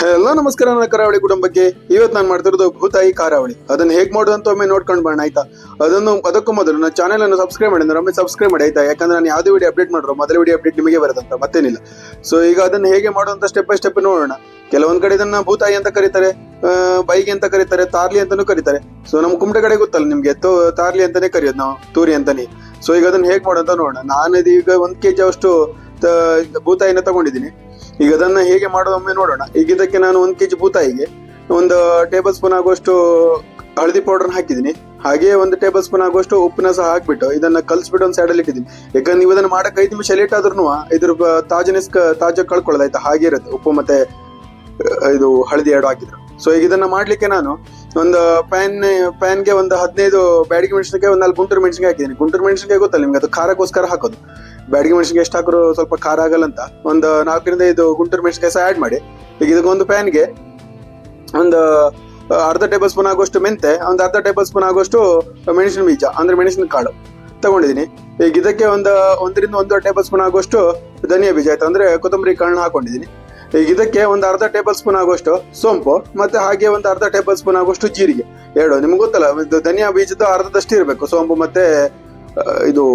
Hello ನಮಸ್ಕಾರ ನನ್ನ ಕರಾವಳಿ ಕುಟುಂಬಕ್ಕೆ. ಇವತ್ತು ನಾನು ಮಾಡ್ತಿರೋದು ಭೂತಾಯಿ ಕಾರಾವಳಿ. ಅದನ್ನ ಹೇಗ್ ಮಾಡೋದು ಅಂತ ಒಮ್ಮೆ ನೋಡ್ಕೊಂಡು ಬರೋಣ ಆಯ್ತಾ. ಅದಕ್ಕೂ ಮೊದಲು ನನ್ನ ಚಾನೆಲ್ ಅನ್ನು ಸಬ್ಸ್ಕ್ರೈಬ್ ಮಾಡಿ, ಒಮ್ಮೆ ಸಬ್ಸ್ಕ್ರೈಬ್ ಮಾಡಿ ಆಯ್ತಾ. ಯಾಕಂದ್ರೆ ನಾನು ಯಾವುದೇ ವಿಡಿಯೋ ಅಪ್ಡೇಟ್ ಮಾಡಿರೋ ಮೊದಲ ವಿಡಿಯೋ ಅಪ್ಡೇಟ್ ನಿಮಗೆ ಬರೋದಂತ ಮತ್ತೇನಿಲ್ಲ. ಸೊ ಈಗ ಅದನ್ನ ಹೇಗೆ ಮಾಡುವಂತ ಸ್ಟೆಪ್ ಬೈ ಸ್ಟೆಪ್ ನೋಡೋಣ. ಕೆಲವೊಂದ್ ಕಡೆ ಇದನ್ನ ಭೂತಾಯಿ ಅಂತ ಕರೀತಾರೆ, ಬೈಗೆ ಅಂತ ಕರೀತಾರೆ, ತಾರ್ಲಿ ಅಂತಾನೂ ಕರೀತಾರೆ. ಸೊ ನಮ್ ಕುಮಟ ಕಡೆ ಗೊತ್ತಲ್ಲ ನಿಮ್ಗೆ, ತಾರ್ಲಿ ಅಂತಾನೆ ಕರೆಯೋದು ನಾವು, ತೂರಿ ಅಂತಾನೆ. ಸೊ ಈಗ ಅದನ್ನ ಹೇಗ್ ಮಾಡೋದು ಅಂತ ನೋಡೋಣ. ನಾನು ಈಗ 1 kg ಅಷ್ಟು ಭೂತಾಯಿನ ತಗೊಂಡಿದ್ದೀನಿ. ಈಗ ಅದನ್ನ ಹೇಗೆ ಮಾಡೋದೊಮ್ಮೆ ನೋಡೋಣ. ಈಗ ಇದಕ್ಕೆ ನಾನು 1 kg ಭೂತಾಯಿಗೆ 1 ಟೇಬಲ್ ಸ್ಪೂನ್ ಆಗುವಷ್ಟು ಹಳದಿ ಪೌಡರ್ ಹಾಕಿದ್ದೀನಿ. ಹಾಗೆ 1 ಟೇಬಲ್ ಸ್ಪೂನ್ ಆಗುವಷ್ಟು ಉಪ್ಪನ್ನ ಸಹ ಹಾಕ್ಬಿಟ್ಟು ಇದನ್ನ ಕಲ್ಸ್ಬಿಟ್ಟು ಒಂದು ಸೈಡ್ ಅಲ್ಲಿ ಇಟ್ಟಿದ್ದೀನಿ. ಯಾಕಂದ್ರೆ ನೀವು ಇದನ್ನ ಮಾಡಕ್ 5 ನಿಮಿಷ ಲೇಟ್ ಆದ್ರೂ ಇದ್ರ ತಾಜ ಕಳ್ಕೊಳ್ಳೋದಾಯ್ತಾ, ಹಾಗೆ ಇರುತ್ತೆ ಉಪ್ಪು ಮತ್ತೆ ಇದು ಹಳದಿ ಎರಡು ಹಾಕಿದ್ರು. ಸೊ ಈಗ ಇದನ್ನ ಮಾಡ್ಲಿಕ್ಕೆ ನಾನು ಒಂದು ಪ್ಯಾನ್ಗೆ 15 ಬ್ಯಾಡಗಿ ಮೆಣಸಿನಕಾಯಿ, 4 ಗುಂಟೂರು ಮೆಣಸಿನಕಾಯಿ ಹಾಕಿದ್ದೀನಿ. ಗುಂಟೂರು ಮೆಣಸಿನಕಾಯಿ ಗೊತ್ತಲ್ಲ ನಿಮ್ಗೆ, ಅದು ಖಾರಕ್ಕೋಸ್ಕರ ಹಾಕೋದು. ಬ್ಯಾಡಗಿ ಮೆಣಸಿನಕಾಯಿ ಎಷ್ಟು ಹಾಕಿದ್ರು ಸ್ವಲ್ಪ ಖಾರ ಆಗಲ್ಲ ಅಂತ 4 ರಿಂದ 5 ಗುಂಟೂರು ಮೆಣಸಿನಕಾಯಿ ಸಹ ಆಡ್ ಮಾಡಿ. ಈಗ ಇದಕ್ಕೊಂದು ಪ್ಯಾನ್ಗೆ ಅರ್ಧ ಟೇಬಲ್ ಸ್ಪೂನ್ ಆಗುವಷ್ಟು ಮೆಂತೆ, ಅರ್ಧ ಟೇಬಲ್ ಸ್ಪೂನ್ ಆಗುವಷ್ಟು ಮೆಣಸಿನ ಬೀಜ ಅಂದ್ರೆ ಮೆಣಸಿನ ಕಾಳು ತಗೊಂಡಿದ್ದೀನಿ. ಈಗ ಇದಕ್ಕೆ 1 ರಿಂದ 1.5 ಟೇಬಲ್ ಸ್ಪೂನ್ ಆಗುವಷ್ಟು ಧನಿಯಾ ಬೀಜ ಆಯ್ತು ಅಂದ್ರೆ ಕೊತ್ತಂಬರಿ ಕಾಳನ್ನ ಹಾಕೊಂಡಿದ್ದೀನಿ. ಈಗ ಇದಕ್ಕೆ ಅರ್ಧ ಟೇಬಲ್ ಸ್ಪೂನ್ ಆಗುವಷ್ಟು ಸೋಂಪು, ಮತ್ತೆ ಹಾಗೆ ಅರ್ಧ ಟೇಬಲ್ ಸ್ಪೂನ್ ಆಗುವಷ್ಟು ಜೀರಿಗೆ. ಎರಡು ನಿಮ್ಗೆ ಗೊತ್ತಲ್ಲ, ಧನಿಯಾ ಬೀಜದ ಅರ್ಧದಷ್ಟು ಇರಬೇಕು ಸೋಂಪು ಮತ್ತೆ ಇದು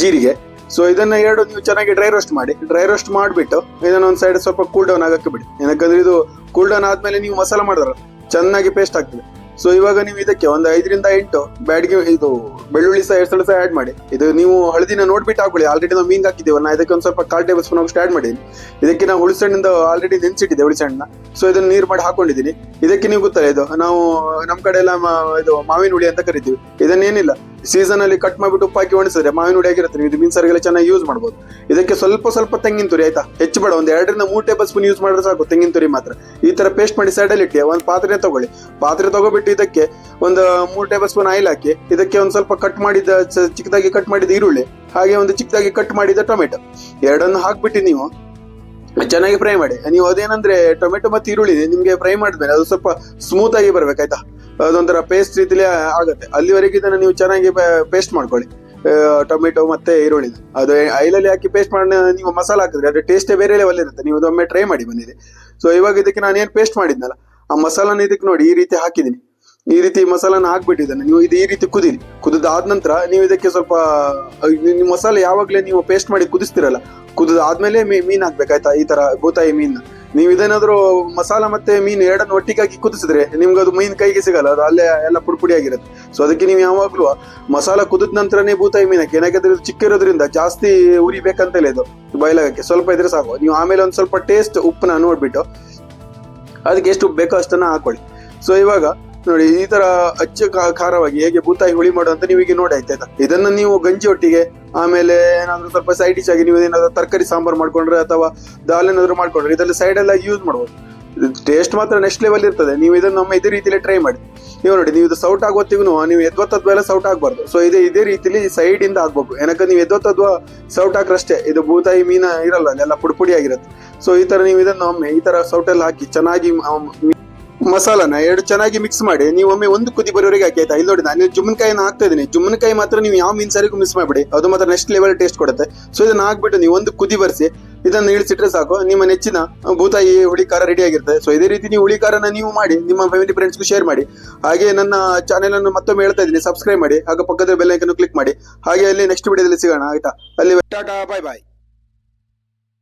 ಜೀರಿಗೆ. ಸೊ ಇದನ್ನ ಎರಡು ನೀವು ಚೆನ್ನಾಗಿ ಡ್ರೈ ರೋಸ್ಟ್ ಮಾಡಿ. ಡ್ರೈ ರೋಸ್ಟ್ ಮಾಡಿಬಿಟ್ಟು ಇದನ್ನ ಒಂದ್ ಸೈಡ್ ಸ್ವಲ್ಪ ಕೂಲ್ ಡೌನ್ ಆಗಕ್ಕೆ ಬಿಡಿ. ಯಾಕಂದ್ರೆ ಇದು ಕೂಲ್ ಡೌನ್ ಆದ್ಮೇಲೆ ನೀವು ಮಸಾಲ ಮಾಡಿದ್ರ ಚೆನ್ನಾಗಿ ಪೇಸ್ಟ್ ಆಗ್ತದೆ. ಸೊ ಇವಾಗ ನೀವು ಇದಕ್ಕೆ 5 ರಿಂದ 8 ಬ್ಯಾಡಗಿ ಇದು ಬೆಳ್ಳುಳ್ಳಿ ಸಹ ಎರಡು ಸಹ ಆಡ್ ಮಾಡಿ. ಇದು ನೀವು ಹಳದಿನ ನೋಡ್ಬಿಟ್ಟು ಹಾಕೊಳ್ಳಿ. ಆಲ್ರೆಡಿ ನಾವು ಮೀನ್ ಹಾಕಿದ್ದೇವಲ್ಲ, ಇದಕ್ಕೆ ಒಂದು ಸ್ವಲ್ಪ 1/4 ಟೇಬಲ್ ಸ್ಪೂನ್ ಅಷ್ಟು ಆಡ್ ಮಾಡಿದ್ದೀನಿ. ಇದಕ್ಕೆ ನಾವು ಹುಳಿಸಣ್ಣಿಂದ ಆಲ್ರೆಡಿ ನೆನ್ಸಿಟ್ಟಿದ್ದೆ ಹುಳಿಸಣ್ಣ. ಸೊ ಇದನ್ನ ನೀರು ಮಾಡಿ ಹಾಕೊಂಡಿದ್ದೀನಿ. ಇದಕ್ಕೆ ನೀವು ಗೊತ್ತಲ್ಲ, ಇದು ನಾವು ನಮ್ ಕಡೆ ಎಲ್ಲ ಇದು ಮಾವಿನ ಹುಳಿ ಅಂತ ಕರಿತೀವಿ. ಇದನ್ನೇನಿಲ್ಲ, ಸೀಸನ್ ಅಲ್ಲಿ ಕಟ್ ಮಾಡ್ಬಿಟ್ಟು ಉಪ್ಪು ಹಾಕಿ ಒಣಸಿದ್ರೆ ಮಾವಿನ ಹುಳಿ ಆಗಿರುತ್ತೆ. ಇದು ಮೀನ್ ಸಾರಿಗೆಲ್ಲ ಚೆನ್ನಾಗಿ ಯೂಸ್ ಮಾಡ್ಬೋದು. ಇದಕ್ಕೆ ಸ್ವಲ್ಪ ತೆಂಗಿನ ತುರಿ ಆಯ್ತಾ, ಹೆಚ್ಚು ಬೇಡ, 2 ರಿಂದ 3 ಟೇಬಲ್ ಸ್ಪೂನ್ ಯೂಸ್ ಮಾಡಿದ್ರೆ ಸಾಕು. ತೆಂಗಿನ ತುರಿ ಮಾತ್ರ ಈ ತರ ಪೇಸ್ಟ್ ಮಾಡಿ ಸೈಡ್ ಅಲ್ಲಿ ಇಟ್ಟು ಒಂದು ಪಾತ್ರೆ ತಗೊಳ್ಳಿ. ಪಾತ್ರೆ ತಗೋಬಿಟ್ಟು ಇದಕ್ಕೆ 3 ಟೇಬಲ್ ಸ್ಪೂನ್ ಆಯಿಲ್ ಹಾಕಿ. ಇದಕ್ಕೆ ಸ್ವಲ್ಪ ಚಿಕ್ಕದಾಗಿ ಕಟ್ ಮಾಡಿದ ಈರುಳ್ಳಿ, ಹಾಗೆ ಚಿಕ್ಕದಾಗಿ ಕಟ್ ಮಾಡಿದ ಟೊಮೆಟೊ ಎರಡನ್ನು ಹಾಕ್ಬಿಟ್ಟು ನೀವು ಚೆನ್ನಾಗಿ ಫ್ರೈ ಮಾಡಿ. ನೀವು ಅದೇನಂದ್ರೆ ಟೊಮೆಟೊ ಮತ್ತೆ ಈರುಳ್ಳಿ ನಿಮ್ಗೆ ಫ್ರೈ ಮಾಡಿದ್ಮೇಲೆ ಅದು ಸ್ವಲ್ಪ ಸ್ಮೂತ್ ಆಗಿ ಬರ್ಬೇಕಾಯ್ತಾ, ಅದೊಂಥರ ಪೇಸ್ಟ್ ರೀತಿಲಿ ಆಗುತ್ತೆ. ಅಲ್ಲಿವರೆಗೆ ಇದನ್ನ ನೀವು ಚೆನ್ನಾಗಿ ಪೇಸ್ಟ್ ಮಾಡ್ಕೊಳ್ಳಿ. ಟೊಮೆಟೊ ಮತ್ತೆ ಈರುಳ್ಳಿ ಅದು ಐಲಲ್ಲಿ ಹಾಕಿ ಪೇಸ್ಟ್ ಮಾಡಿ ನೀವು ಮಸಾಲ ಹಾಕಿದ್ರೆ ಅದ್ರ ಟೇಸ್ಟೇ ಬೇರೆ ಲೆವೆಲ್ ಇರುತ್ತೆ. ನೀವು ಇದೊಮ್ಮೆ ಟ್ರೈ ಮಾಡಿ ಬಂದಿದೆ. ಸೊ ಇವಾಗ ಇದಕ್ಕೆ ನಾನು ಏನ್ ಪೇಸ್ಟ್ ಮಾಡಿದ್ನಲ್ಲ ಆ ಮಸಾಲಾನ ಇದಕ್ಕೆ ನೋಡಿ ಈ ರೀತಿ ಹಾಕಿದ್ದೀನಿ. ಈ ರೀತಿ ಮಸಾಲಾನ ಹಾಕ್ಬಿಟ್ಟಿದ್ದಾನೆ. ನೀವು ಇದು ಈ ರೀತಿ ಕುದಿದಾದ ನಂತರ ನೀವು ಇದಕ್ಕೆ ಸ್ವಲ್ಪ ಮಸಾಲೆ ಯಾವಾಗ್ಲೇ ನೀವು ಪೇಸ್ಟ್ ಮಾಡಿ ಕುದಿಸ್ತಿರಲ್ಲ, ಕುದಿದಾದ್ಮೇಲೆ ಮೀನ್ ಹಾಕ್ಬೇಕಾಯ್ತಾ. ಈ ತರ ಭೂತಾಯಿ ಮೀನ್ ನೀವು ಇದೇನಾದ್ರು ಮಸಾಲ ಮತ್ತೆ ಮೀನ್ ಎರಡನ್ನು ಒಟ್ಟಿಗಾಗಿ ಕುದಿಸಿದ್ರೆ ನಿಮ್ಗೆ ಅದು ಮೀನ್ ಕೈಗೆ ಸಿಗಲ್ಲ, ಅದು ಅಲ್ಲೇ ಎಲ್ಲ ಪುಡಿ ಆಗಿರುತ್ತೆ. ಸೊ ಅದಕ್ಕೆ ನೀವು ಯಾವಾಗ್ಲೂ ಮಸಾಲ ಕುದಿದ ನಂತರನೇ ಭೂತಾಯಿ ಮೀನ್ ಹಾಕಿ. ಏನಾದ್ರೆ ಚಿಕ್ಕ ಇರೋದ್ರಿಂದ ಜಾಸ್ತಿ ಉರಿ ಬೇಕಂತ ಇಲ್ಲ, ಇದು ಬಾಯ್ಲಾಗಕ್ಕೆ ಸ್ವಲ್ಪ ಇದ್ರೆ ಸಾಕು. ನೀವು ಆಮೇಲೆ ಒಂದ್ ಸ್ವಲ್ಪ ಟೇಸ್ಟ್ ಉಪ್ಪನ್ನ ನೋಡ್ಬಿಟ್ಟು ಅದಕ್ಕೆ ಎಷ್ಟು ಉಪ್ಪು ಬೇಕೋ ಅಷ್ಟನ್ನ ಹಾಕೊಳ್ಳಿ. ಸೊ ಇವಾಗ ನೋಡಿ ಈ ತರ ಅಚ್ಚ ಖಾರವಾಗಿ ಹೇಗೆ ಭೂತಾಯಿ ಹುಳಿ ಮಾಡೋ ಅಂತ ನೀವೀಗ ನೋಡಿ ಆಯ್ತಾ. ಇದನ್ನ ನೀವು ಗಂಜಿ ಒಟ್ಟಿಗೆ ಆಮೇಲೆ ಏನಾದ್ರು ಸ್ವಲ್ಪ ಸೈಡ್ ಡಿಶ್ ಆಗಿ ನೀವು ಏನಾದ್ರು ತರಕಾರಿ ಸಾಂಬಾರ್ ಮಾಡ್ಕೊಂಡ್ರೆ ಅಥವಾ ದಾಲ್ ಏನಾದ್ರು ಮಾಡ್ಕೊಂಡ್ರೆ ಇದೆಲ್ಲ ಸೈಡ್ ಎಲ್ಲ ಯೂಸ್ ಮಾಡ್ಬೋದು. ಟೇಸ್ಟ್ ಮಾತ್ರ ನೆಕ್ಸ್ಟ್ ಲೆವೆಲ್ ಇರ್ತದೆ. ನೀವು ಇದನ್ನ ಇದೇ ರೀತಿಲಿ ಟ್ರೈ ಮಾಡಿ. ನೀವು ನೋಡಿ, ನೀವು ಇದು ಸೌಟ್ ಆಗೋತ್ತಿಗೂ ನೀವು ಎದ್ವತ್ತದ್ವೆಲ್ಲ ಸೌಟ್ ಆಗ್ಬಾರ್ದು. ಸೊ ಇದೇ ರೀತಿಲಿ ಸೈಡ್ ಇಂದ ಆಗ್ಬೇಕು. ಏನಕ್ಕೆ ನೀವು ಎದ್ವತ್ತದ್ವ ಸೌಟ್ ಹಾಕ್ರಷ್ಟೇ ಇದು ಭೂತಾಯಿ ಮೀನ ಇರಲ್ಲ, ಅಲ್ಲೆಲ್ಲ ಪುಡಿ ಆಗಿರುತ್ತೆ. ಸೊ ಈ ತರ ನೀವು ಇದನ್ನ ಒಮ್ಮೆ ಈ ತರ ಸೌಟಲ್ಲಿ ಹಾಕಿ ಚೆನ್ನಾಗಿ ಮಸಾಲಾನ ಎರಡು ಚೆನ್ನಾಗಿ ಮಿಕ್ಸ್ ಮಾಡಿ ನೀವು ಒಮ್ಮೆ 1 ಕುದಿ ಬರೋವರೆಗೆ ಹಾಕಿ ಆಯ್ತಾ. ಇಲ್ಲಿ ನೋಡಿ ನಾನು ಜುಮ್ಮನಕಾಯಿನ ಹಾಕ್ತಾ ಇದ್ದೀನಿ. ಜುಮ್ಮನಕಾಯಿ ಮಾತ್ರ ನೀವು ಯಾವ ಮೀನ್ ಸಾರಿಗೂ ಮಿಸ್ ಮಾಡ್ಬಿಡಿ, ಅದು ಮಾತ್ರ ನೆಕ್ಸ್ಟ್ ಲೆವೆಲ್ ಟೇಸ್ಟ್ ಕೊಡುತ್ತೆ. ಸೊ ಇದನ್ನ ಹಾಕ್ಬಿಟ್ಟು ನೀವು 1 ಕುದಿ ಬರ್ಸಿ ಇದನ್ನ ಇಳಿಸಿಟ್ರೆ ಸಾಕು, ನಿಮ್ಮ ನೆಚ್ಚಿನ ಭೂತಾಯಿ ಹುಳಿ ಖಾರ ರೆಡಿ ಆಗಿರುತ್ತೆ. ಸೊ ಇದೇ ರೀತಿ ನೀವು ಹುಳಿ ಖಾರನ ನೀವು ಮಾಡಿ ನಿಮ್ಮ ಫ್ಯಾಮಿಲಿ ಫ್ರೆಂಡ್ಸ್ಗೂ ಶೇರ್ ಮಾಡಿ. ಹಾಗೆ ನನ್ನ ಚಾನೆಲ್ ಅನ್ನು ಮತ್ತೊಮ್ಮೆ ಹೇಳ್ತಾ ಇದ್ದೀನಿ, ಸಬ್ಸ್ಕ್ರೈಬ್ ಮಾಡಿ, ಹಾಗೆ ಪಕ್ಕದ ಬೆಲ್ ಐಕನ್ ಕ್ಲಿಕ್ ಮಾಡಿ. ಹಾಗೆ ಅಲ್ಲಿ ನೆಕ್ಸ್ಟ್ ವಿಡಿಯೋದಲ್ಲಿ ಸಿಗೋಣ ಆಯ್ತಾ. ಅಲ್ಲಿ ಟಾಟಾ, ಬಾಯ್ ಬಾಯ್.